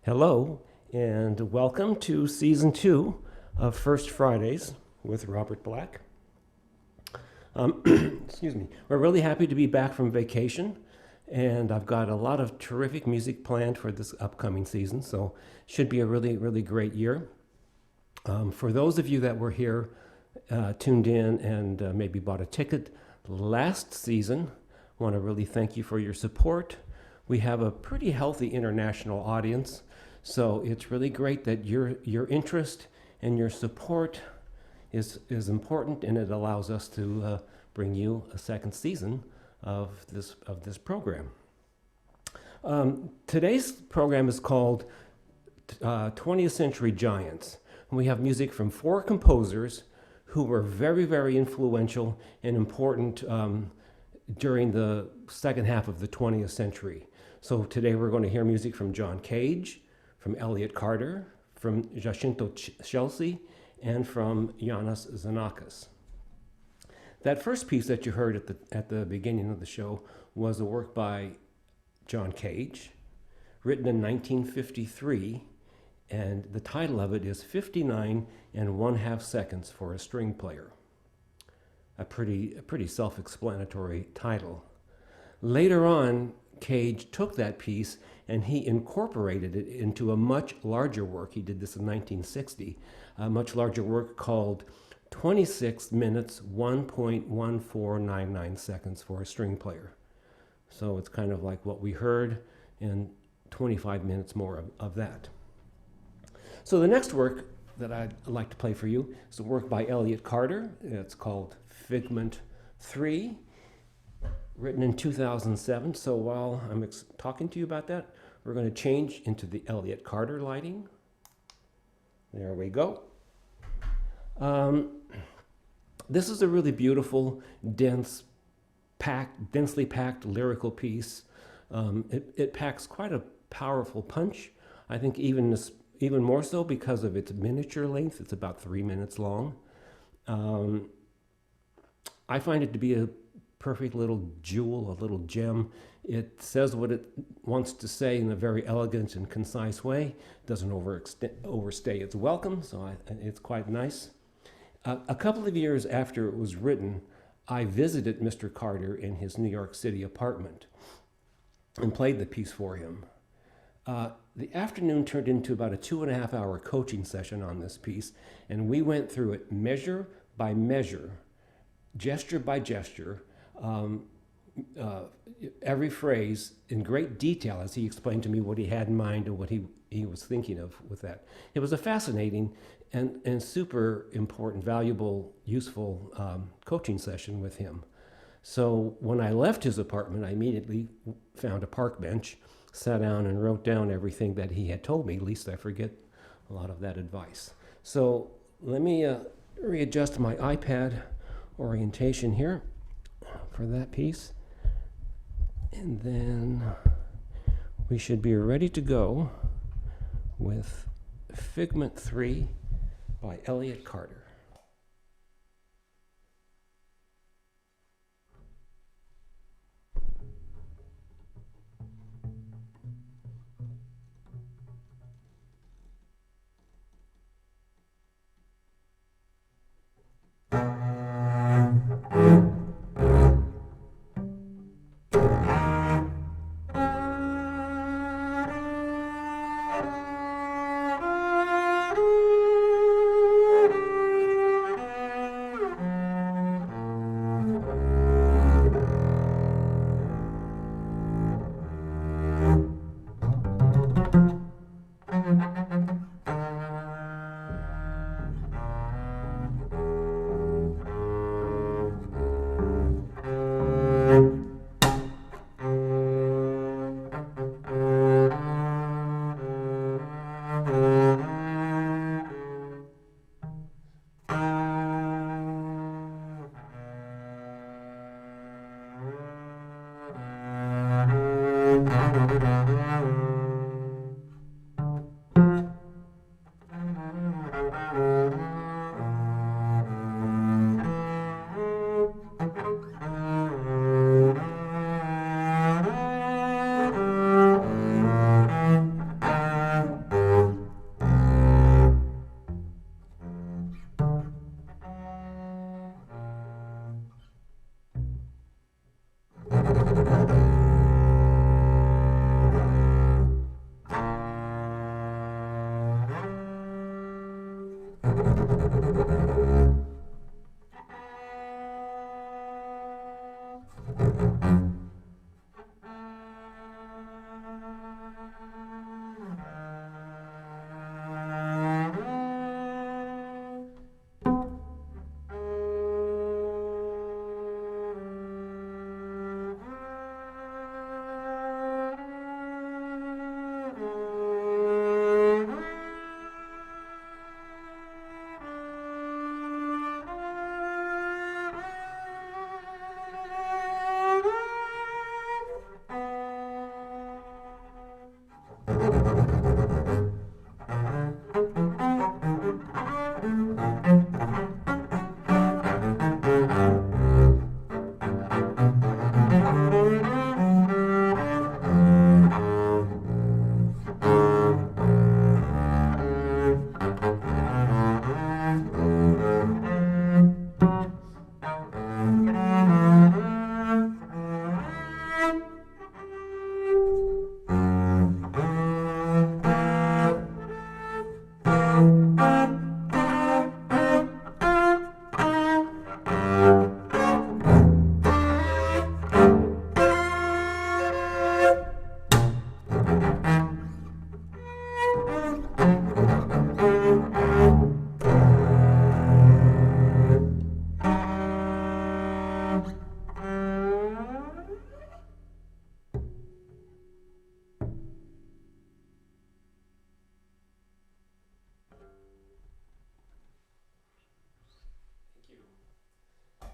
Hello, and welcome to Season 2 of First Fridays with Robert Black. Excuse me. We're really happy to be back from vacation, and I've got a lot of terrific music planned for this upcoming season, so should be a really, really great year. For those of you that were here, tuned in, and maybe bought a ticket last season, I want to really thank you for your support. We have a pretty healthy international audience, so it's really great that your interest and your support is important, and it allows us to bring you a second season of this program. Today's program is called 20th Century Giants. And we have music from 4 composers who were very, very influential and important during the second half of the 20th century. So today we're going to hear music from John Cage, from Elliott Carter, from Giacinto Scelsi, and from Iannis Xenakis. That first piece that you heard at the beginning of the show was a work by John Cage, written in 1953, and the title of it is 59 1/2 seconds for a string player. A pretty self-explanatory title. Later on, Cage took that piece and he incorporated it into a much larger work. He did this in 1960, a much larger work called 26 minutes, 1.1499 seconds for a string player. So it's kind of like what we heard and 25 minutes more of that. So the next work that I'd like to play for you is a work by Elliott Carter. It's called Figment 3. Written in 2007. So while I'm talking to you about that, we're going to change into the Elliott Carter lighting. There we go. This is a really beautiful, densely packed lyrical piece. It packs quite a powerful punch. I think even more so because of its miniature length. It's about 3 minutes long. I find it to be a perfect little jewel, a little gem. It says what it wants to say in a very elegant and concise way. Doesn't overstay its welcome, so it's quite nice. A couple of years after it was written, I visited Mr. Carter in his New York City apartment and played the piece for him. The afternoon turned into about a 2.5 hour coaching session on this piece, and we went through it measure by measure, gesture by gesture, every phrase in great detail as he explained to me what he had in mind and what he was thinking of with that. It was a fascinating and super important, valuable, useful coaching session with him. So when I left his apartment, I immediately found a park bench, sat down and wrote down everything that he had told me. At least I forget a lot of that advice. So let me readjust my iPad orientation here for that piece. And then we should be ready to go with Figment 3 by Elliott Carter.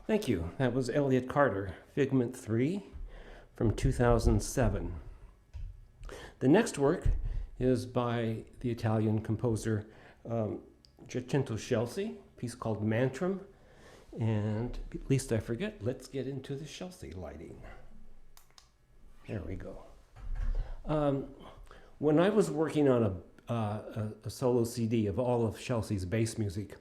Thank you. That was Elliott Carter, Figment 3 from 2007. The next work is by the Italian composer Giacinto Scelsi, a piece called Mantram. And least I forget, let's get into the Scelsi lighting. There we go. When I was working on a solo CD of all of Scelsi's bass music,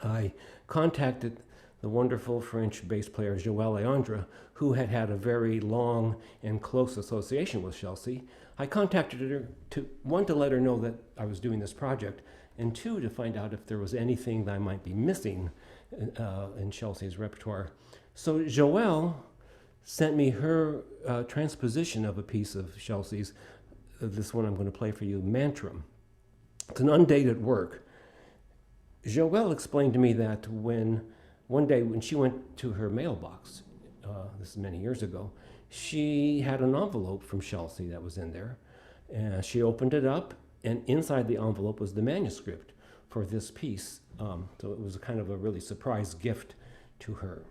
I contacted the wonderful French bass player Joël Leandre, who had had a very long and close association with Scelsi. I contacted her to let her know that I was doing this project, and two, to find out if there was anything that I might be missing in Scelsi's repertoire. So Joël sent me her transposition of a piece of Scelsi's, this one I'm going to play for you, Mantram. It's an undated work. Joël explained to me that one day when she went to her mailbox, this is many years ago, she had an envelope from Scelsi that was in there. And she opened it up, and inside the envelope was the manuscript for this piece. So it was a kind of a really surprise gift to her.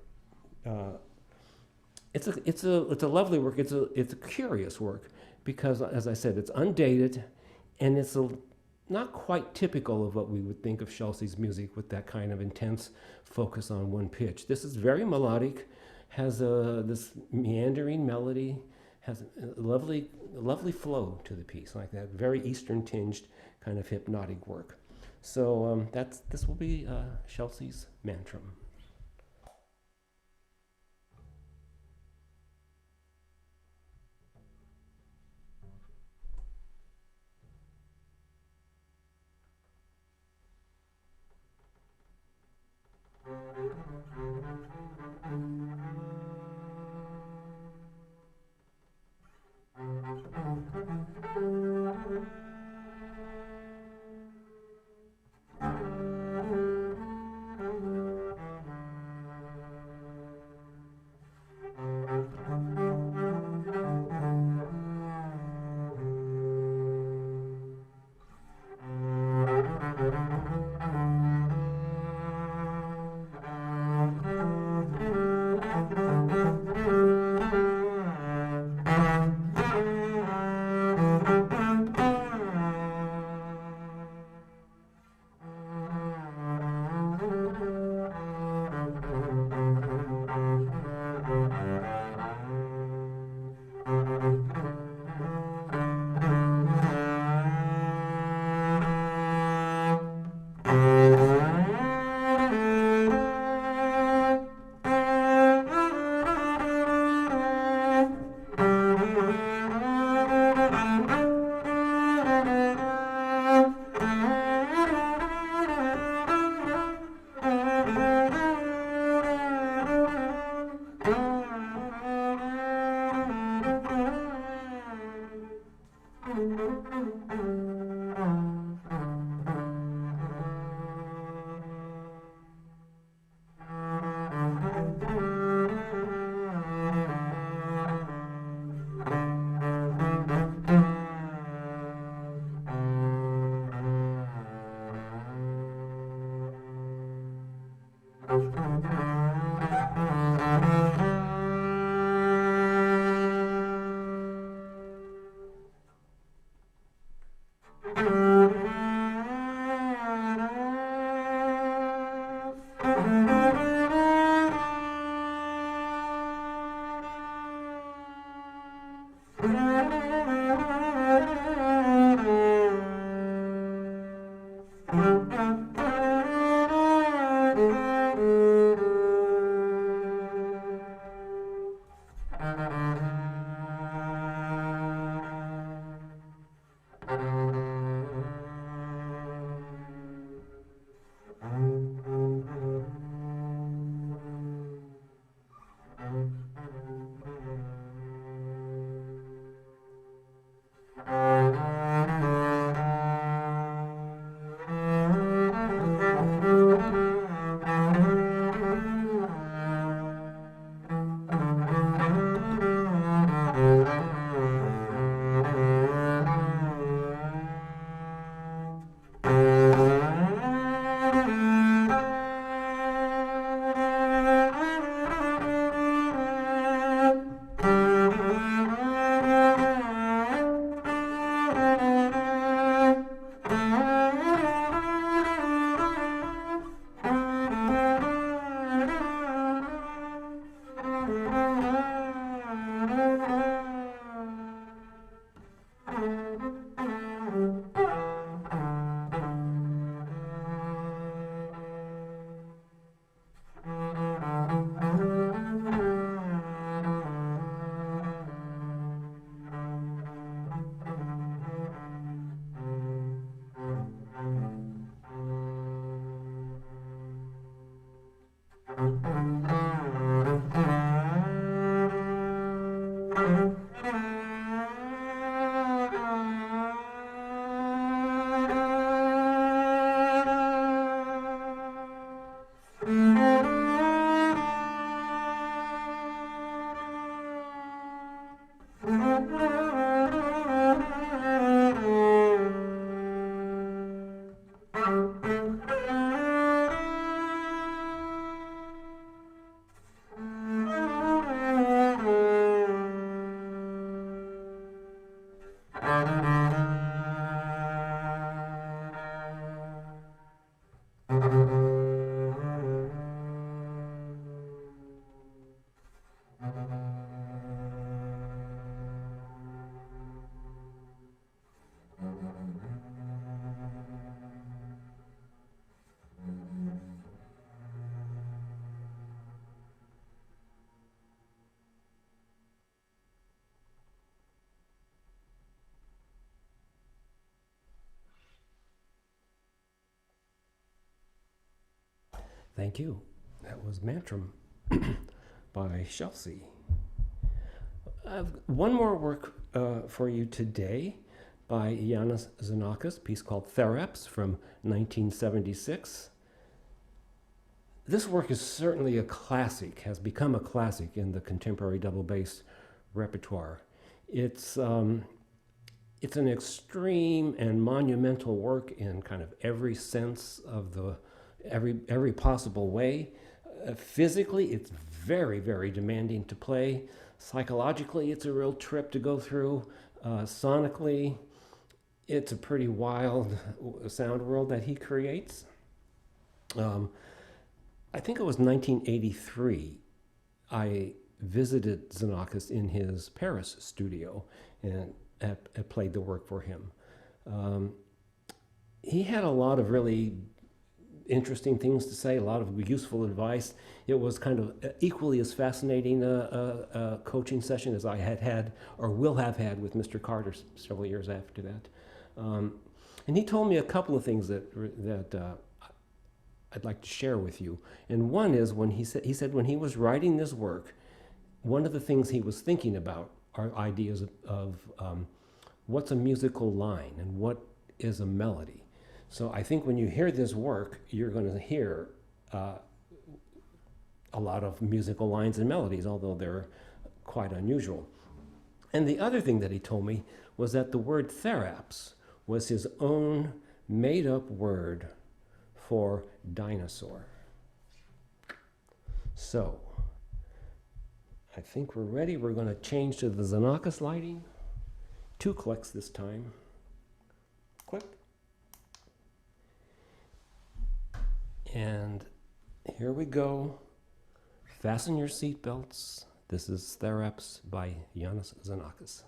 It's a lovely work. It's a curious work because, as I said, it's undated, and it's not quite typical of what we would think of Scelsi's music with that kind of intense focus on one pitch. This is very melodic, has this meandering melody, has a lovely flow to the piece, like that very Eastern tinged kind of hypnotic work. So this will be Scelsi's Mantram. Thank you. That was Mantram by Scelsi. I've one more work for you today by Iannis Xenakis, a piece called Theraps from 1976. This work is certainly a classic, has become a classic in the contemporary double bass repertoire. It's an extreme and monumental work in kind of every sense of the every possible way. Physically, it's very, very demanding to play. Psychologically, it's a real trip to go through. Sonically, it's a pretty wild sound world that he creates. I think it was 1983. I visited Xenakis in his Paris studio and played the work for him. He had a lot of really interesting things to say, a lot of useful advice. It was kind of equally as fascinating a coaching session as I had or will have had with Mr. Carter several years after that. And he told me a couple of things that I'd like to share with you. And one is when he said when he was writing this work, one of the things he was thinking about are ideas of what's a musical line and what is a melody. So I think when you hear this work, you're going to hear a lot of musical lines and melodies, although they're quite unusual. And the other thing that he told me was that the word theraps was his own made-up word for dinosaur. So I think we're ready. We're going to change to the Xenakis lighting. 2 clicks this time. Click. And here we go. Fasten your seatbelts. This is Theraps by Iannis Xenakis.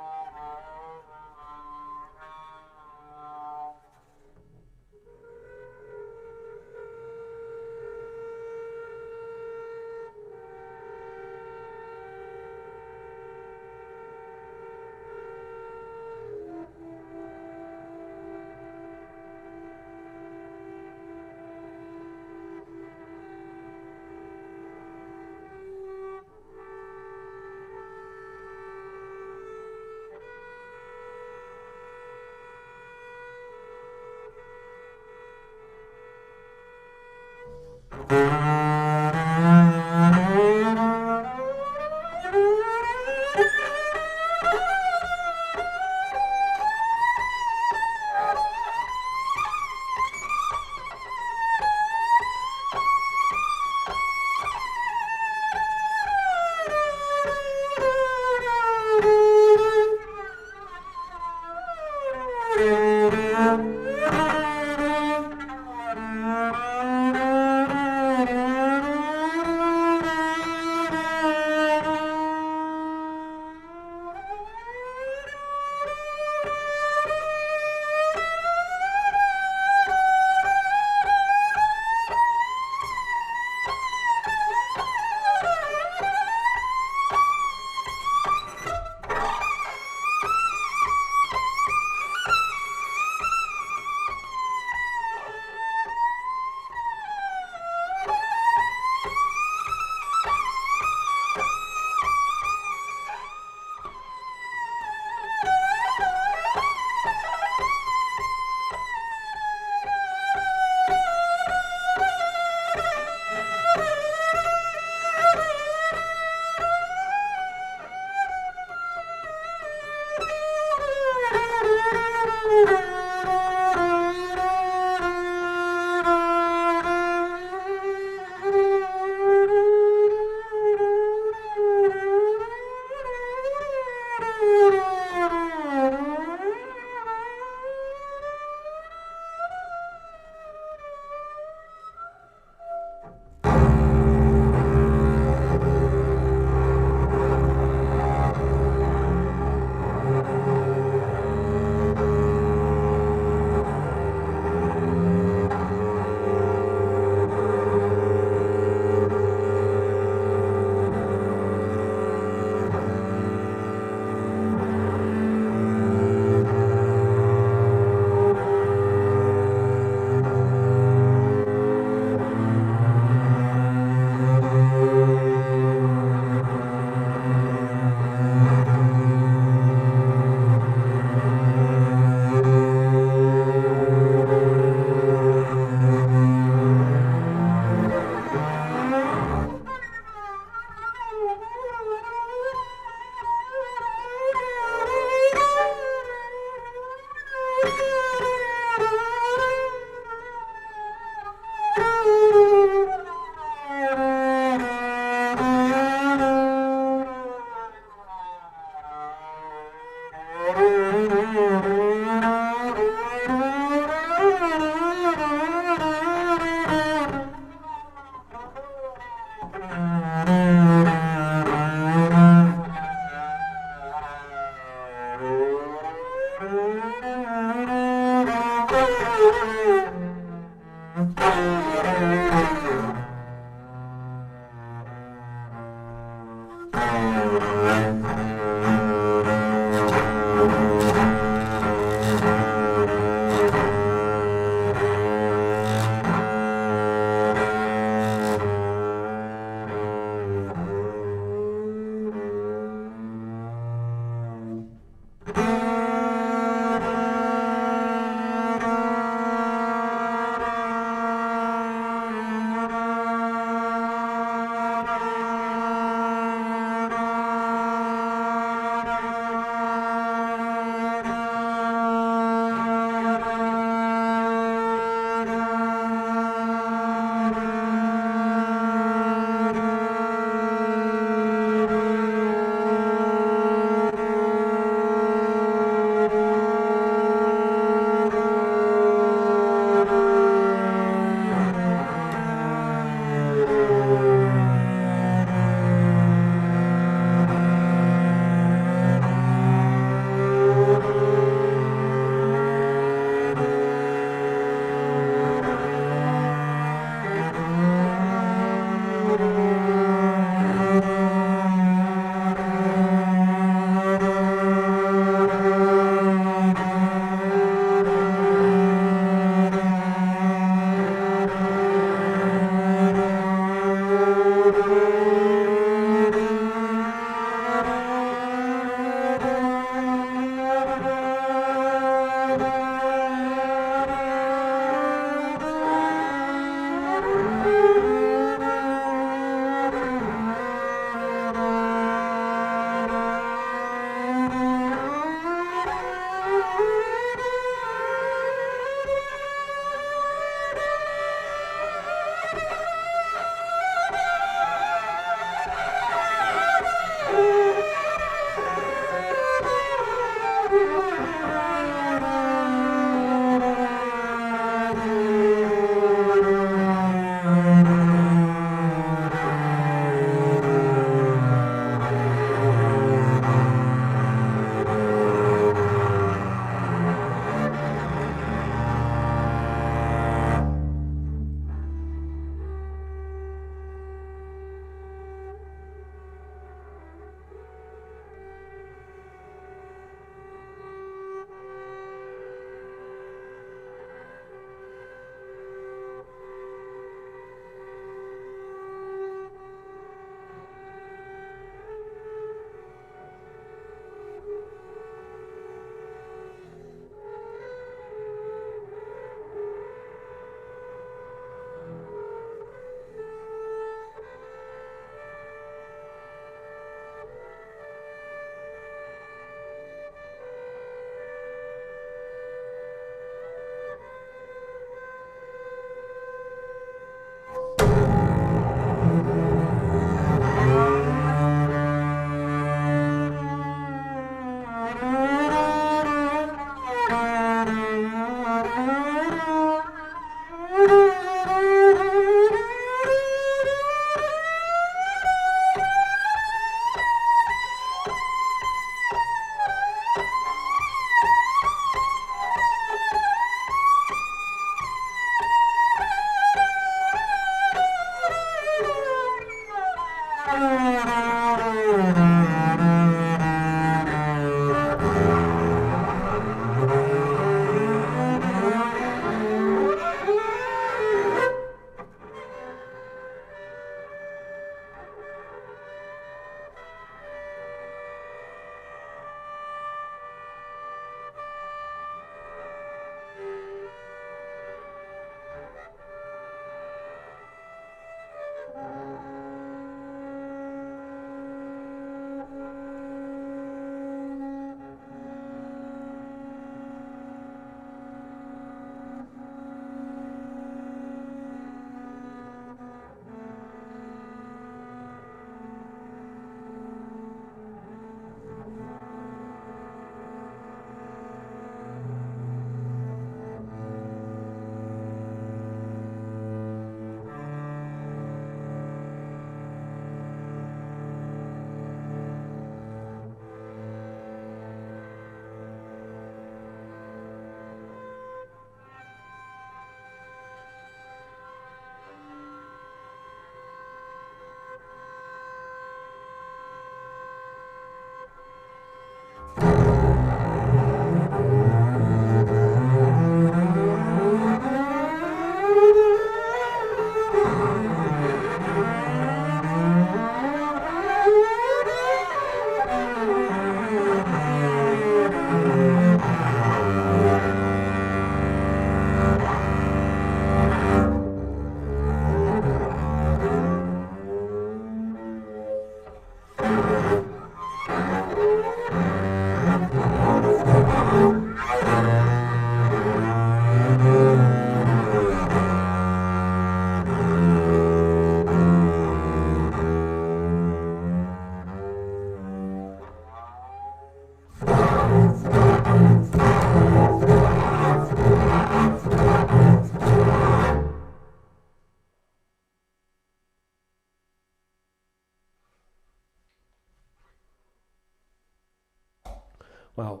Wow.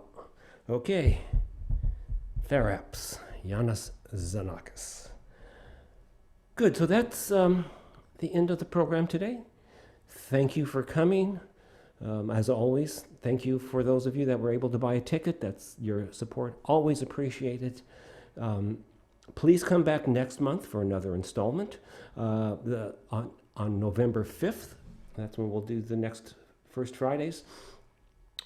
Okay. Theraps, Iannis Xenakis. Good. So that's the end of the program today. Thank you for coming. As always, thank you for those of you that were able to buy a ticket. That's your support. Always appreciated. Please come back next month for another installment. On November 5th, that's when we'll do the next First Fridays.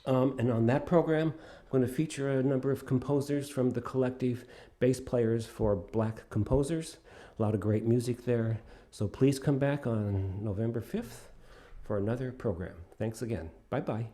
And on that program, I'm going to feature a number of composers from the collective Bass Players for Black Composers. A lot of great music there. So please come back on November 5th for another program. Thanks again. Bye-bye.